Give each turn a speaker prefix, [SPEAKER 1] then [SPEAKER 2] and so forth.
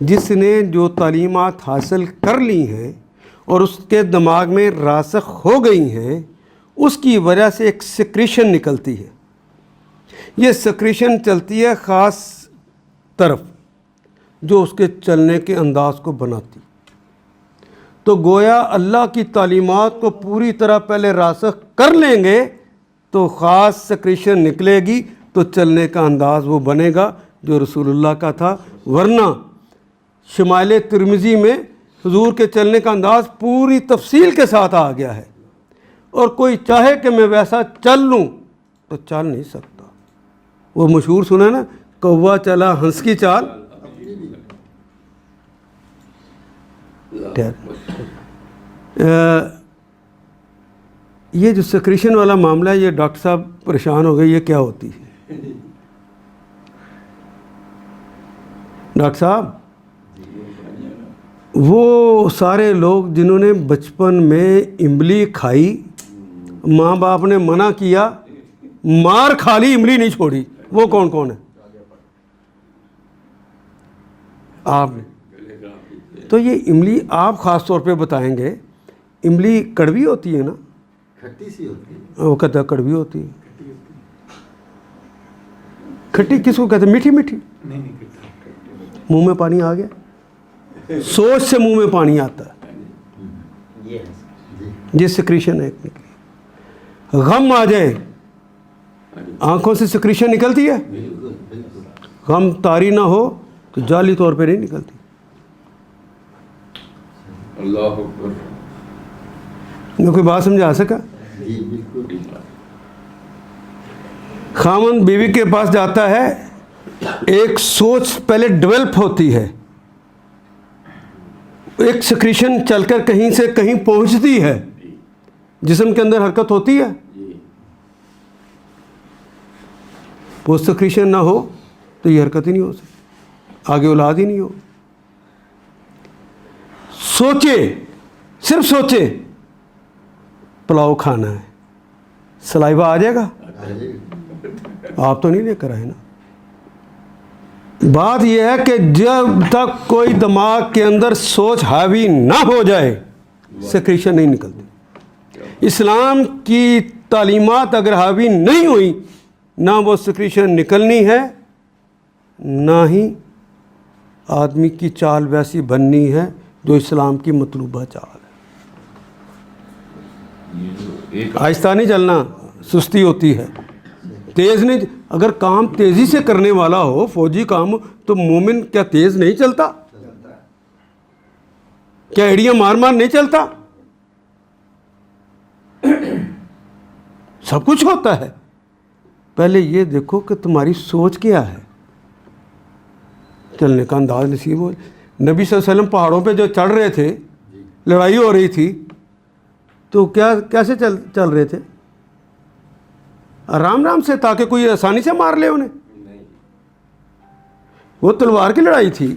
[SPEAKER 1] جس نے جو تعلیمات حاصل کر لی ہیں اور اس کے دماغ میں راسخ ہو گئی ہیں، اس کی وجہ سے ایک سیکریشن نکلتی ہے. یہ سیکریشن چلتی ہے خاص طرف جو اس کے چلنے کے انداز کو بناتی. تو گویا اللہ کی تعلیمات کو پوری طرح پہلے راسخ کر لیں گے تو خاص سیکریشن نکلے گی، تو چلنے کا انداز وہ بنے گا جو رسول اللہ کا تھا. ورنہ شمائل ترمذی میں حضور کے چلنے کا انداز پوری تفصیل کے ساتھ آ گیا ہے، اور کوئی چاہے کہ میں ویسا چل لوں تو چل نہیں سکتا. وہ مشہور سنا نا، کوا چلا ہنس کی چال. یہ جو سیکریشن والا معاملہ ہے، یہ ڈاکٹر صاحب پریشان ہو گئے، یہ کیا ہوتی ہے ڈاکٹر صاحب؟ وہ سارے لوگ جنہوں نے بچپن میں املی کھائی، ماں باپ نے منع کیا، مار کھا لی، املی نہیں چھوڑی، وہ کون کون ہے؟ آپ نے. تو یہ املی آپ خاص طور پہ بتائیں گے، املی کڑوی ہوتی ہے نا؟
[SPEAKER 2] کھٹی سی ہوتی ہے.
[SPEAKER 1] وہ کہتا ہے کڑوی ہوتی ہے. کھٹی کس کو کہتے ہیں؟ میٹھی میٹھی. منہ میں پانی آ گیا، سوچ سے منہ میں پانی آتا ہے، یہ سیکریشن ہے. نکلی غم آ جائے، آنکھوں سے سیکریشن نکلتی ہے. غم طاری نہ ہو تو جعلی طور پہ نہیں نکلتی.
[SPEAKER 3] اللہ اکبر.
[SPEAKER 1] میں کوئی بات سمجھا سکا؟ خامن بیوی کے پاس جاتا ہے، ایک سوچ پہلے ڈیولپ ہوتی ہے، ایک سیکریشن چل کر کہیں سے کہیں پہنچتی ہے، جسم کے اندر حرکت ہوتی ہے. وہ سیکریشن نہ ہو تو یہ حرکت ہی نہیں ہو سکتی، آگے اولاد ہی نہیں ہو. سوچے، صرف سوچے پلاؤ کھانا ہے، سلائیوا آ جائے گا. آپ تو نہیں لے کر آئے نا. بات یہ ہے کہ جب تک کوئی دماغ کے اندر سوچ حاوی نہ ہو جائے، سیکریشن نہیں نکلتی. اسلام کی تعلیمات اگر حاوی نہیں ہوئی، نہ وہ سیکریشن نکلنی ہے، نہ ہی آدمی کی چال ویسی بننی ہے جو اسلام کی مطلوبہ چال ہے. آہستہ نہیں چلنا، سستی ہوتی ہے. تیز نہیں، اگر کام تیزی سے کرنے والا ہو، فوجی کام، تو مومن کیا تیز نہیں چلتا؟ کیا ایڑیاں مار مار نہیں چلتا؟ سب کچھ ہوتا ہے. پہلے یہ دیکھو کہ تمہاری سوچ کیا ہے، چلنے کا انداز نصیب ہو. نبی صلی اللہ علیہ وسلم پہاڑوں پہ جو چڑھ رہے تھے، لڑائی ہو رہی تھی، تو کیسے چل رہے تھے؟ آرام آرام سے، تاکہ کوئی آسانی سے مار لے انہیں. وہ تلوار کی لڑائی تھی.